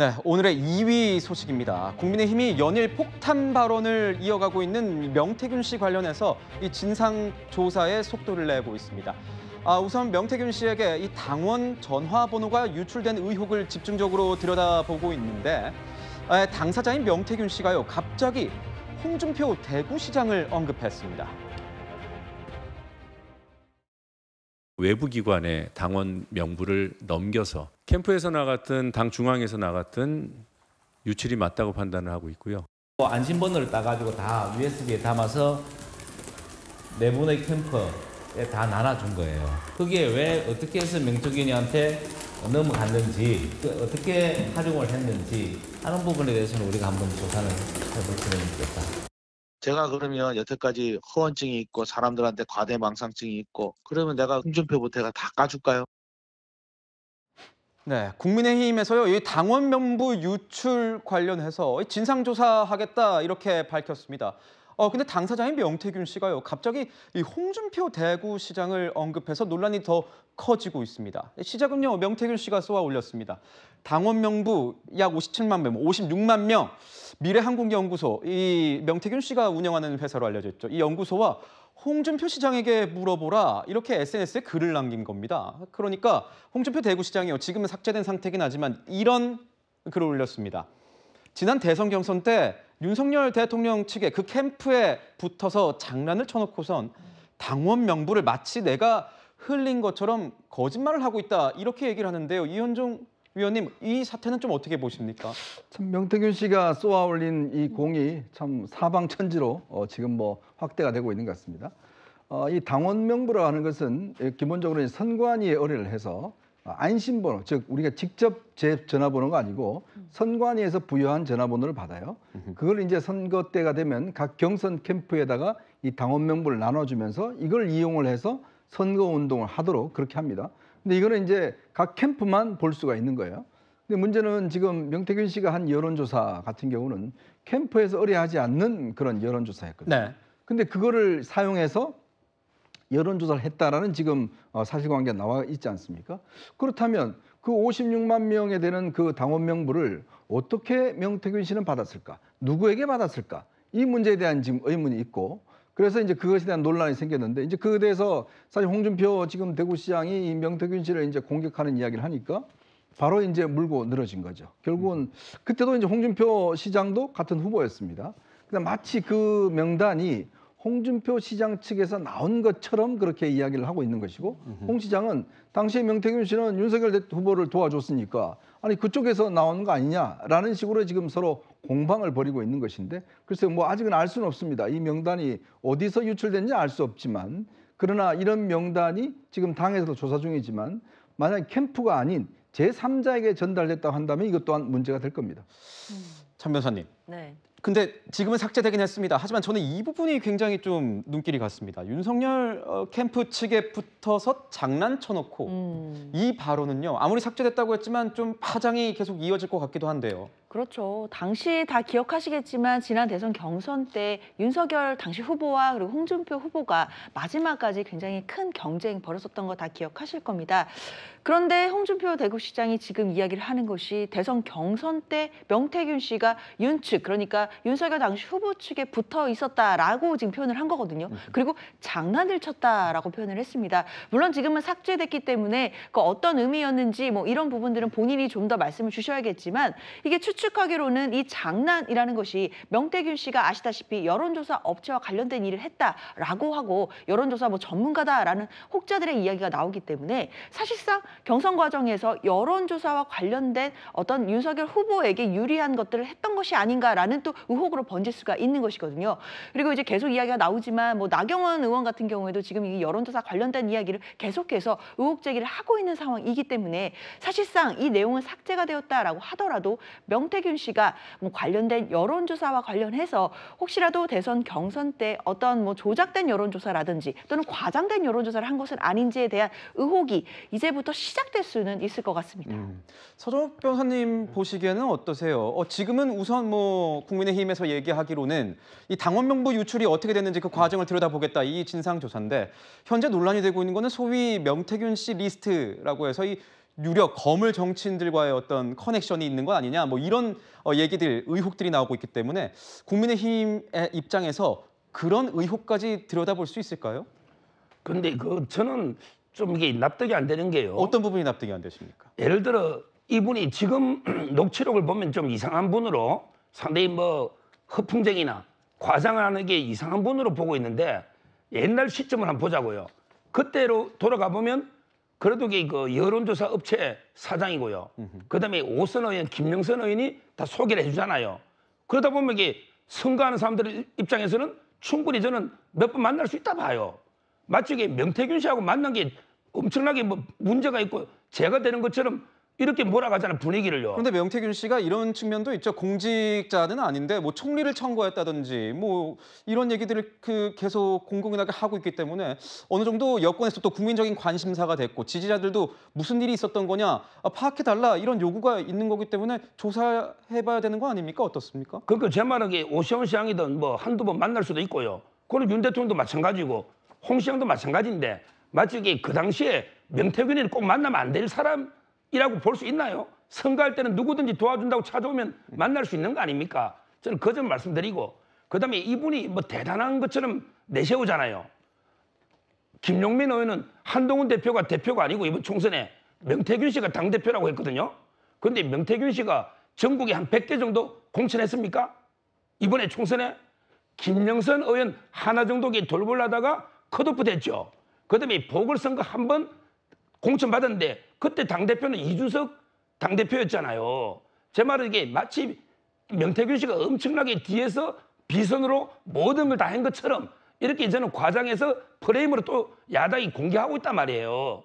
네, 오늘의 2위 소식입니다. 국민의힘이 연일 폭탄 발언을 이어가고 있는 명태균 씨 관련해서 이 진상조사에 속도를 내고 있습니다. 우선 명태균 씨에게 이 당원 전화번호가 유출된 의혹을 집중적으로 들여다보고 있는데 당사자인 명태균 씨가요, 갑자기 홍준표 대구시장을 언급했습니다. 외부 기관에 당원 명부를 넘겨서 캠프에서 나갔든 당 중앙에서 나갔든 유출이 맞다고 판단을 하고 있고요. 안심번호를 따가지고 다 USB에 담아서 내분의 캠프에 다 나눠준 거예요. 그게 왜 어떻게 해서 명태균이한테 넘어갔는지, 어떻게 활용을 했는지 하는 부분에 대해서는 우리가 한번 조사를 해볼 필요는 있겠다. 제가 그러면 여태까지 허언증이 있고 사람들한테 과대망상증이 있고 그러면 내가 홍준표부터 다 까줄까요? 네, 국민의힘에서요, 이 당원 명부 유출 관련해서 진상조사하겠다 이렇게 밝혔습니다. 근데 당사자인 명태균 씨가요, 갑자기 이 홍준표 대구시장을 언급해서 논란이 더 커지고 있습니다. 시작은요, 명태균 씨가 쏘아 올렸습니다. 당원 명부 약 57만 명, 56만 명. 미래한국연구소, 이 명태균 씨가 운영하는 회사로 알려져 있죠. 이 연구소와 홍준표 시장에게 물어보라 이렇게 SNS에 글을 남긴 겁니다. 그러니까 홍준표 대구시장이요, 지금은 삭제된 상태긴 하지만 이런 글을 올렸습니다. 지난 대선 경선 때 윤석열 대통령 측의 그 캠프에 붙어서 장난을 쳐놓고선 당원 명부를 마치 내가 흘린 것처럼 거짓말을 하고 있다 이렇게 얘기를 하는데요. 이현종 위원님, 이 사태는 좀 어떻게 보십니까? 참 명태균 씨가 쏘아 올린 이 공이 참 사방천지로 지금 확대가 되고 있는 것 같습니다. 이 당원 명부라고 하는 것은 기본적으로 선관위에 의뢰를 해서 안심번호, 즉 우리가 직접 제 전화번호가 아니고 선관위에서 부여한 전화번호를 받아요. 그걸 이제 선거 때가 되면 각 경선 캠프에다가 이 당원 명부를 나눠주면서 이걸 이용을 해서 선거 운동을 하도록 그렇게 합니다. 근데 이거는 이제 각 캠프만 볼 수가 있는 거예요. 근데 문제는 지금 명태균 씨가 한 여론조사 같은 경우는 캠프에서 의뢰하지 않는 그런 여론조사였거든요. 네. 근데 그거를 사용해서 여론조사를 했다라는 지금 사실관계가 나와 있지 않습니까? 그렇다면 그 56만 명에 되는 그 당원 명부를 어떻게 명태균 씨는 받았을까? 누구에게 받았을까? 이 문제에 대한 지금 의문이 있고, 그래서 이제 그것에 대한 논란이 생겼는데, 이제 그에 대해서 사실 홍준표 지금 대구시장이 이 명태균 씨를 이제 공격하는 이야기를 하니까 바로 이제 물고 늘어진 거죠. 결국은 그때도 이제 홍준표 시장도 같은 후보였습니다. 근데 마치 그 명단이 홍준표 시장 측에서 나온 것처럼 그렇게 이야기를 하고 있는 것이고, 홍 시장은 당시에 명태균 씨는 윤석열 후보를 도와줬으니까 아니 그쪽에서 나온 거 아니냐라는 식으로 지금 서로 공방을 벌이고 있는 것인데, 글쎄 아직은 알 수는 없습니다. 이 명단이 어디서 유출됐는지 알 수 없지만, 그러나 이런 명단이 지금 당에서도 조사 중이지만 만약 캠프가 아닌 제3자에게 전달됐다고 한다면 이것 또한 문제가 될 겁니다. 참 변호사님. 네. 근데 지금은 삭제되긴 했습니다. 하지만 저는 이 부분이 굉장히 좀 눈길이 갔습니다. 윤석열 캠프 측에 붙어서 장난쳐놓고 이 발언은요, 아무리 삭제됐다고 했지만 좀 파장이 계속 이어질 것 같기도 한데요. 그렇죠. 당시 다 기억하시겠지만 지난 대선 경선 때 윤석열 당시 후보와 그리고 홍준표 후보가 마지막까지 굉장히 큰 경쟁 벌였었던 거 다 기억하실 겁니다. 그런데 홍준표 대구시장이 지금 이야기를 하는 것이 대선 경선 때 명태균 씨가 윤 측, 그러니까 윤석열 당시 후보 측에 붙어 있었다라고 지금 표현을 한 거거든요. 그리고 장난을 쳤다라고 표현을 했습니다. 물론 지금은 삭제됐기 때문에 그 어떤 의미였는지 이런 부분들은 본인이 좀 더 말씀을 주셔야겠지만, 이게 추측하기로는 이 장난이라는 것이 명태균 씨가 아시다시피 여론조사 업체와 관련된 일을 했다라고 하고 여론조사 전문가다라는 혹자들의 이야기가 나오기 때문에 사실상 경선 과정에서 여론조사와 관련된 어떤 윤석열 후보에게 유리한 것들을 했던 것이 아닌가라는 또 의혹으로 번질 수가 있는 것이거든요. 그리고 이제 계속 이야기가 나오지만 나경원 의원 같은 경우에도 지금 이 여론조사 관련된 이야기를 계속해서 의혹 제기를 하고 있는 상황이기 때문에 사실상 이 내용은 삭제가 되었다라고 하더라도 명태균 씨가 관련된 여론조사와 관련해서 혹시라도 대선 경선 때 어떤 조작된 여론조사라든지 또는 과장된 여론조사를 한 것은 아닌지에 대한 의혹이 이제부터 시작될 수는 있을 것 같습니다. 서정욱 변호사님 보시기에는 어떠세요? 지금은 우선 국민의힘에서 얘기하기로는 이 당원 명부 유출이 어떻게 됐는지 그 과정을 들여다보겠다, 이 진상조사인데, 현재 논란이 되고 있는 거는 소위 명태균 씨 리스트라고 해서 이 유력 거물 정치인들과의 어떤 커넥션이 있는 거 아니냐 뭐 이런 얘기들 의혹들이 나오고 있기 때문에 국민의힘의 입장에서 그런 의혹까지 들여다볼 수 있을까요? 근데 저는 좀 이게 납득이 안 되는 게요. 어떤 부분이 납득이 안 되십니까? 예를 들어 이분이 지금 녹취록을 보면 좀 이상한 분으로 상당히 뭐 허풍쟁이나 과장하는 게 이상한 분으로 보고 있는데 옛날 시점을 한번 보자고요. 그때로 돌아가 보면 그래도 그 여론조사 업체 사장이고요. 그다음에 오선 의원, 김영선 의원이 다 소개를 해주잖아요. 그러다 보면 이게 선거하는 사람들 입장에서는 충분히 저는 몇 번 만날 수 있다 봐요. 마치 이게 명태균 씨하고 만난 게 엄청나게 뭐 문제가 있고 죄가 되는 것처럼 이렇게 몰아가잖아요, 분위기를요. 그런데 명태균 씨가 이런 측면도 있죠. 공직자는 아닌데 뭐 총리를 청구했다든지 뭐 이런 얘기들을 계속 공공연하게 하고 있기 때문에 어느 정도 여권에서 또 국민적인 관심사가 됐고 지지자들도 무슨 일이 있었던 거냐 파악해달라 이런 요구가 있는 거기 때문에 조사해봐야 되는 거 아닙니까? 어떻습니까? 그러니까 제 말은 오세훈 시장이든 뭐 한두 번 만날 수도 있고요. 그건 윤 대통령도 마찬가지고 홍 시장도 마찬가지인데 마치 이게 그 당시에 명태균이를 꼭 만나면 안 될 사람이라고 볼 수 있나요? 선거할 때는 누구든지 도와준다고 찾아오면 만날 수 있는 거 아닙니까? 저는 그 점 말씀드리고 그다음에 이분이 뭐 대단한 것처럼 내세우잖아요. 김용민 의원은 한동훈 대표가 아니고 이번 총선에 명태균 씨가 당대표라고 했거든요. 그런데 명태균 씨가 전국에 한 100개 정도 공천했습니까? 이번에 총선에 김영선 의원 하나 정도 돌볼라다가 컷오프 됐죠. 그다음에 보궐선거 한 번 공천 받았는데 그때 당대표는 이준석 당대표였잖아요. 제 말은 이게 마치 명태균 씨가 엄청나게 뒤에서 비선으로 모든 걸 다 한 것처럼 이렇게 저는 과장해서 프레임으로 또 야당이 공개하고 있단 말이에요.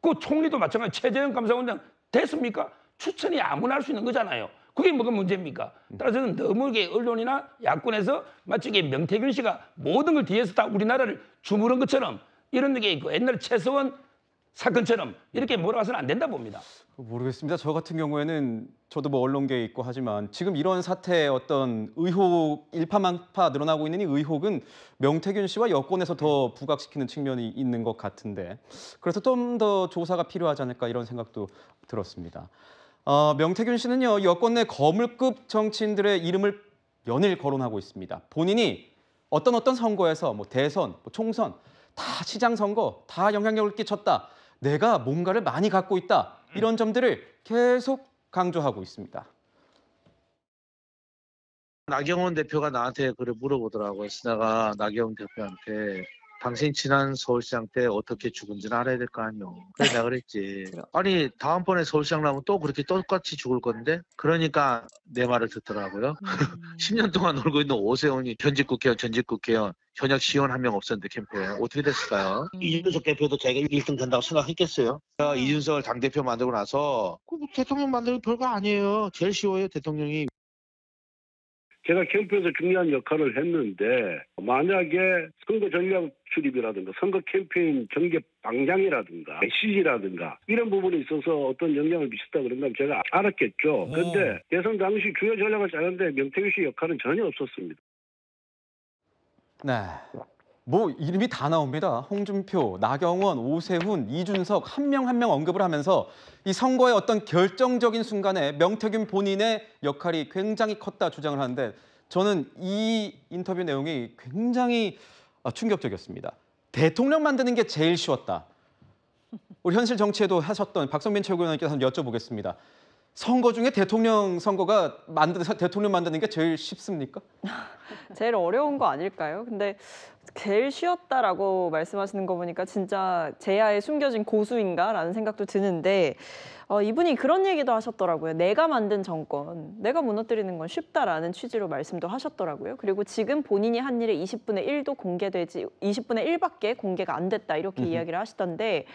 그 총리도 마찬가지 최재형 감사원장 됐습니까? 추천이 아무나 할 수 있는 거잖아요. 그게 뭐가 문제입니까? 따라서 저는 너무 이게 언론이나 야권에서 마치 이게 명태균 씨가 모든 걸 뒤에서 다 우리나라를 주무른 것처럼 이런 게 옛날 최서원 사건처럼 이렇게 몰아가서는 안 된다 봅니다. 모르겠습니다. 저 같은 경우에는 저도 뭐 언론계에 있고 하지만 지금 이런 사태의 어떤 의혹 일파만파 늘어나고 있는 이 의혹은 명태균 씨와 여권에서 더 부각시키는 측면이 있는 것 같은데 그래서 좀 더 조사가 필요하지 않을까 이런 생각도 들었습니다. 명태균 씨는요 여권 내 거물급 정치인들의 이름을 연일 거론하고 있습니다. 본인이 어떤 선거에서 뭐 대선, 뭐 총선, 다 시장 선거 다 영향력을 끼쳤다. 내가 뭔가를 많이 갖고 있다. 이런 점들을 계속 강조하고 있습니다. 나경원 대표가 나한테 그걸 물어보더라고요. 그래서 내가 나경원 대표한테 당신 지난 서울시장 때 어떻게 죽은지는 알아야 될 거 아니오. 그래서 내가 그랬지. 아니 다음번에 서울시장 나면 또 그렇게 똑같이 죽을 건데? 그러니까 내 말을 듣더라고요. 10년 동안 놀고 있는 오세훈이 전직 국회의원, 현역 시의원 한 명 없었는데 캠프에 어떻게 됐을까요? 이준석 대표도 자기가 1등 된다고 생각했겠어요? 이준석을 당대표 만들고 나서 대통령 만들기 별거 아니에요. 제일 쉬워요 대통령이. 제가 캠프에서 중요한 역할을 했는데 만약에 선거 전략 출입이라든가 선거 캠페인 전개 방향이라든가 메시지라든가 이런 부분에 있어서 어떤 영향을 미쳤다 그런다면 제가 알았겠죠. 그런데 대선 당시 주요 전략을 짜는데 명태균 씨 역할은 전혀 없었습니다. 네, 뭐 이름이 다 나옵니다. 홍준표, 나경원, 오세훈, 이준석 한 명 한 명 언급을 하면서 이 선거의 어떤 결정적인 순간에 명태균 본인의 역할이 굉장히 컸다 주장을 하는데 저는 이 인터뷰 내용이 굉장히 충격적이었습니다. 대통령 만드는 게 제일 쉬웠다. 우리 현실 정치에도 하셨던 박성민 최고위원님께서 여쭤보겠습니다. 선거 중에 대통령 만드는 게 제일 쉽습니까? 제일 어려운 거 아닐까요? 근데 제일 쉬웠다라고 말씀하시는 거 보니까 진짜 제야에 숨겨진 고수인가라는 생각도 드는데 이분이 그런 얘기도 하셨더라고요. 내가 만든 정권, 내가 무너뜨리는 건 쉽다라는 취지로 말씀도 하셨더라고요. 그리고 지금 본인이 한 일의 20분의 1도 공개되지 20분의 1밖에 공개가 안 됐다 이렇게 이야기를 하시던데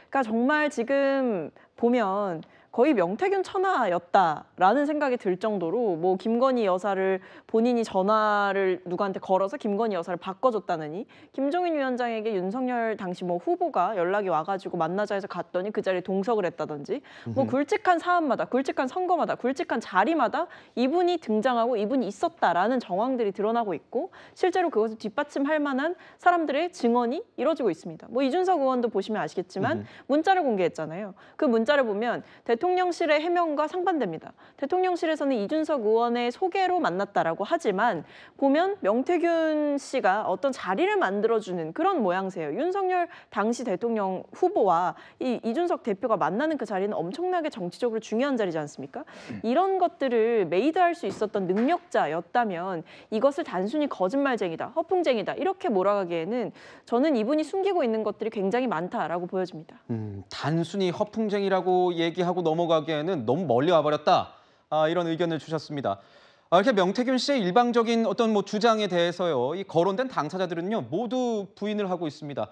그러니까 정말 지금 보면 거의 명태균 천하였다라는 생각이 들 정도로 뭐 김건희 여사를 본인이 전화를 누구한테 걸어서 김건희 여사를 바꿔줬다느니 김종인 위원장에게 윤석열 당시 뭐 후보가 연락이 와가지고 만나자 해서 갔더니 그 자리에 동석을 했다든지 뭐 굵직한 사안마다 굵직한 선거마다 굵직한 자리마다 이분이 등장하고 이분이 있었다라는 정황들이 드러나고 있고 실제로 그것을 뒷받침할 만한 사람들의 증언이 이뤄지고 있습니다. 뭐 이준석 의원도 보시면 아시겠지만 문자를 공개했잖아요. 그 문자를 보면 대통령실의 해명과 상반됩니다. 대통령실에서는 이준석 의원의 소개로 만났다라고 하지만 보면 명태균 씨가 어떤 자리를 만들어주는 그런 모양새예요. 윤석열 당시 대통령 후보와 이준석 대표가 만나는 그 자리는 엄청나게 정치적으로 중요한 자리지 않습니까? 이런 것들을 메이드할 수 있었던 능력자였다면 이것을 단순히 거짓말쟁이다, 허풍쟁이다 이렇게 몰아가기에는 저는 이분이 숨기고 있는 것들이 굉장히 많다라고 보여집니다. 단순히 허풍쟁이라고 얘기하고 넘어가기에는 너무 멀리 와버렸다. 이런 의견을 주셨습니다. 이렇게 명태균 씨의 일방적인 어떤 뭐 주장에 대해서요, 이 거론된 당사자들은요 모두 부인을 하고 있습니다.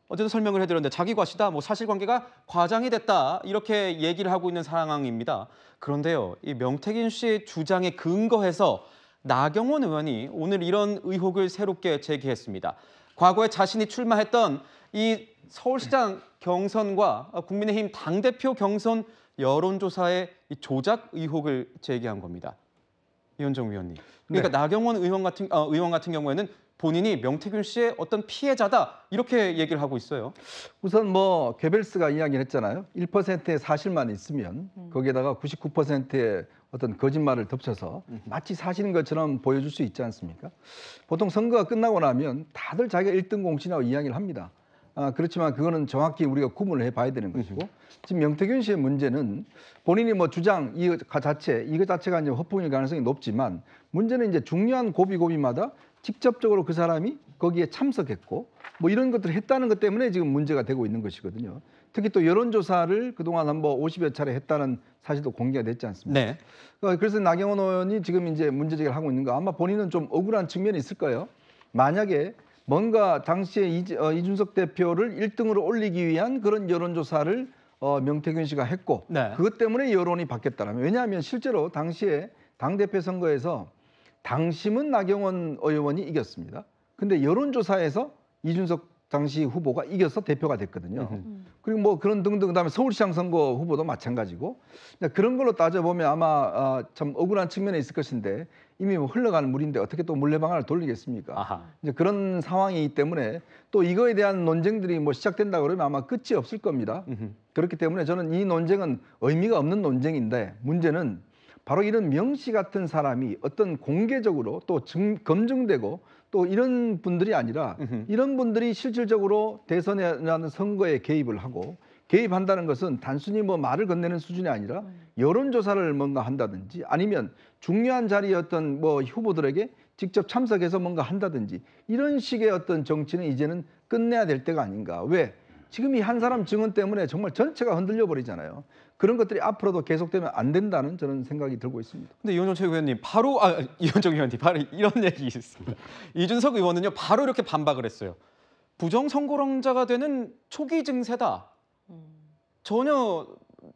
어제도 설명을 해드렸는데 자기 과시다, 뭐 사실관계가 과장이 됐다 이렇게 얘기를 하고 있는 상황입니다. 그런데요, 이 명태균 씨의 주장에 근거해서 나경원 의원이 오늘 이런 의혹을 새롭게 제기했습니다. 과거에 자신이 출마했던 이 서울시장 경선과 국민의힘 당대표 경선 여론조사의 이 조작 의혹을 제기한 겁니다. 이현정 위원님. 그러니까 네. 나경원 의원 같은 경우에는 본인이 명태균 씨의 어떤 피해자다 이렇게 얘기를 하고 있어요. 우선 뭐 괴벨스가 이야기를 했잖아요. 1%의 사실만 있으면 거기에다가 99%의 어떤 거짓말을 덮쳐서 마치 사실인 것처럼 보여줄 수 있지 않습니까? 보통 선거가 끝나고 나면 다들 자기가 1등 공신이라고 이야기를 합니다. 그렇지만 그거는 정확히 우리가 구분을 해봐야 되는 것이고 지금 명태균 씨의 문제는 본인이 뭐 주장 이거 자체가 이제 허풍일 가능성이 높지만 문제는 이제 중요한 고비마다 직접적으로 그 사람이 거기에 참석했고 뭐 이런 것들을 했다는 것 때문에 지금 문제가 되고 있는 것이거든요. 특히 또 여론조사를 그동안 한번 50여 차례 했다는 사실도 공개가 됐지 않습니까? 네. 그래서 나경원 의원이 지금 이제 문제 제기를 하고 있는 거 아마 본인은 좀 억울한 측면이 있을 거예요. 만약에 뭔가 당시에 이준석 대표를 1등으로 올리기 위한 그런 여론조사를 명태균 씨가 했고 네. 그것 때문에 여론이 바뀌었다라면 왜냐하면 실제로 당시에 당대표 선거에서 당심은 나경원 의원이 이겼습니다. 근데 여론조사에서 이준석 당시 후보가 이겨서 대표가 됐거든요. 그리고 뭐 그런 등등 그다음에 서울시장 선거 후보도 마찬가지고 그런 걸로 따져보면 아마 참 억울한 측면에 있을 것인데 이미 뭐 흘러가는 물인데 어떻게 또 물레방아를 돌리겠습니까? 이제 그런 상황이기 때문에 또 이거에 대한 논쟁들이 뭐 시작된다 그러면 아마 끝이 없을 겁니다. 그렇기 때문에 저는 이 논쟁은 의미가 없는 논쟁인데 문제는 바로 이런 명씨 같은 사람이 어떤 공개적으로 또 검증되고 또 이런 분들이 아니라 이런 분들이 실질적으로 대선이라는 선거에 개입을 하고 개입한다는 것은 단순히 뭐 말을 건네는 수준이 아니라 여론조사를 뭔가 한다든지 아니면 중요한 자리에 어떤 뭐 후보들에게 직접 참석해서 뭔가 한다든지 이런 식의 어떤 정치는 이제는 끝내야 될 때가 아닌가. 왜? 지금 이 한 사람 증언 때문에 정말 전체가 흔들려 버리잖아요. 그런 것들이 앞으로도 계속되면 안 된다는 저는 생각이 들고 있습니다. 근데 이현정 최고위원님 이현정 의원님 바로 이런 얘기 있습니다. 이준석 의원은요 바로 이렇게 반박을 했어요. 부정선거론자가 되는 초기 증세다. 전혀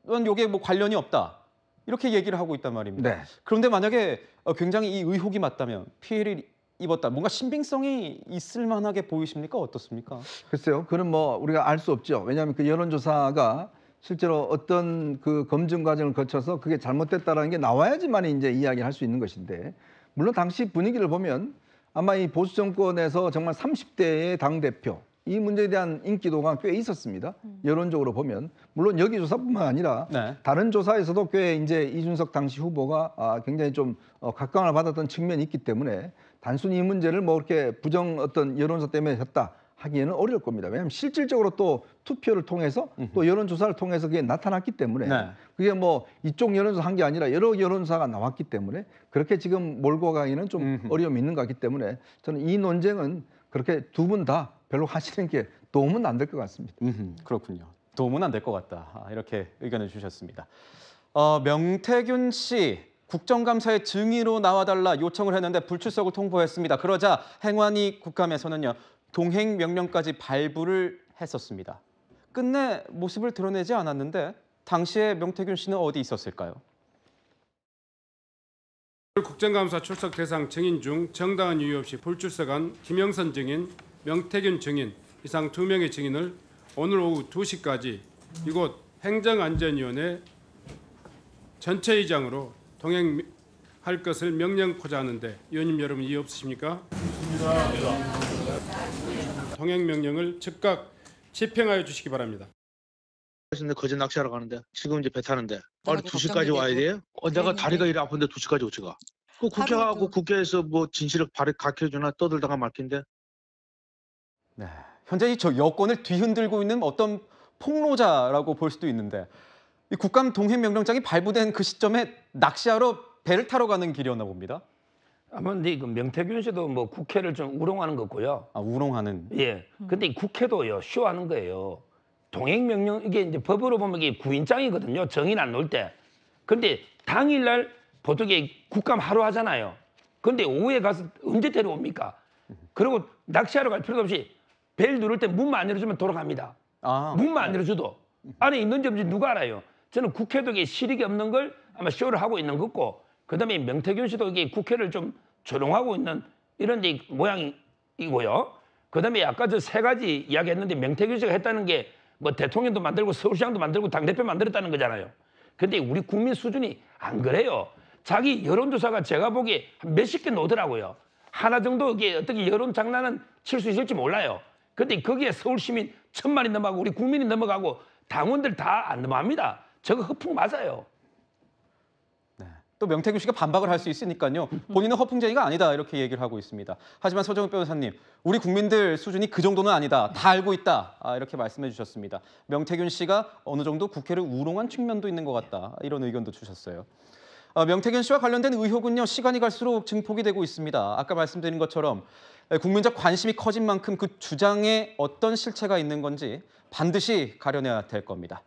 요게 뭐 관련이 없다. 이렇게 얘기를 하고 있단 말입니다. 네. 그런데 만약에 굉장히 이 의혹이 맞다면 피해를 입었다. 뭔가 신빙성이 있을 만하게 보이십니까? 어떻습니까? 글쎄요. 그건 뭐 우리가 알 수 없죠. 왜냐하면 그 여론조사가 실제로 어떤 그 검증 과정을 거쳐서 그게 잘못됐다라는 게 나와야지만 이제 이야기를 할 수 있는 것인데 물론 당시 분위기를 보면 아마 이 보수 정권에서 정말 30대의 당대표 이 문제에 대한 인기도가 꽤 있었습니다. 여론적으로 보면 물론 여기 조사뿐만 아니라 네. 다른 조사에서도 꽤 이제 이준석 당시 후보가 굉장히 좀 각광을 받았던 측면이 있기 때문에 단순히 이 문제를 뭐 이렇게 부정 어떤 여론조사 때문에 했다 하기에는 어려울 겁니다. 왜냐하면 실질적으로 또 투표를 통해서 또 여론조사를 통해서 그게 나타났기 때문에 네. 그게 뭐 이쪽 여론조사 한 게 아니라 여러 여론조사가 나왔기 때문에 그렇게 지금 몰고 가기는 좀 어려움이 있는 것 같기 때문에 저는 이 논쟁은 그렇게 두 분 다 별로 하시는 게 도움은 안 될 것 같습니다. 그렇군요. 도움은 안 될 것 같다. 이렇게 의견을 주셨습니다. 명태균 씨 국정감사에 증인으로 나와달라 요청을 했는데 불출석을 통보했습니다. 그러자 행안위 국감에서는요. 동행 명령까지 발부를 했었습니다. 끝내 모습을 드러내지 않았는데 당시에 명태균 씨는 어디 있었을까요? 국정감사 출석 대상 증인 중 정당한 이유 없이 불출석한 김영선 증인, 명태균 증인 이상 2명의 증인을 오늘 오후 2시까지 이곳 행정안전위원회 전체 의장으로 동행할 것을 명령코자 하는데 의원님 여러분 이의 없으십니까? 동행 명령을 즉각 집행하여 주시기 바랍니다. 근데 거제 낚시하러 가는데 지금 이제 배 타는데 아니 2시까지 와야 돼요? 내가 다리가 이리 아픈데 2시까지 어찌 가? 그 국회하고 국회에서 뭐 진실을 가르쳐주나 떠들다가 말긴데. 네, 현재 저 여권을 뒤흔들고 있는 어떤 폭로자라고 볼 수도 있는데 이 국감 동행 명령장이 발부된 그 시점에 낚시하러 배를 타러 가는 길이었나 봅니다. 아마 근데 그 명태균 씨도 뭐 국회를 좀 우롱하는 거고요. 아, 우롱하는. 예. 근데 이 국회도요 쇼하는 거예요. 동행명령 이게 이제 법으로 보면 이게 구인장이거든요. 정인 안 놓을 때. 근데 당일날 보통 이게 국감 하루 하잖아요. 근데 오후에 가서 언제 데려옵니까? 그리고 낚시하러 갈 필요도 없이 벨 누를 때 문만 안 열어주면 돌아갑니다. 아, 문만 안 열어줘도 안에 있는지 없는지 누가 알아요? 저는 국회도 이게 실익이 없는 걸 아마 쇼를 하고 있는 거고, 그다음에 명태균 씨도 이게 국회를 좀 조롱하고 있는 이런 이제 모양이고요. 그다음에 아까 저 3가지 이야기했는데 명태균 씨가 했다는 게 뭐 대통령도 만들고 서울시장도 만들고 당대표 만들었다는 거잖아요. 근데 우리 국민 수준이 안 그래요. 자기 여론조사가 제가 보기에 한 몇십 개 나오더라고요. 하나 정도 이게 어떻게 여론 장난은 칠 수 있을지 몰라요. 근데 거기에 서울 시민 1000만이 넘어가고 우리 국민이 넘어가고 당원들 다 안 넘어갑니다. 저거 허풍 맞아요. 또 명태균 씨가 반박을 할 수 있으니까요. 본인은 허풍쟁이가 아니다 이렇게 얘기를 하고 있습니다. 하지만 서정훈 변호사님, 우리 국민들 수준이 그 정도는 아니다. 다 알고 있다. 이렇게 말씀해 주셨습니다. 명태균 씨가 어느 정도 국회를 우롱한 측면도 있는 것 같다. 이런 의견도 주셨어요. 명태균 씨와 관련된 의혹은요, 시간이 갈수록 증폭이 되고 있습니다. 아까 말씀드린 것처럼 국민적 관심이 커진 만큼 그 주장에 어떤 실체가 있는 건지 반드시 가려내야 될 겁니다.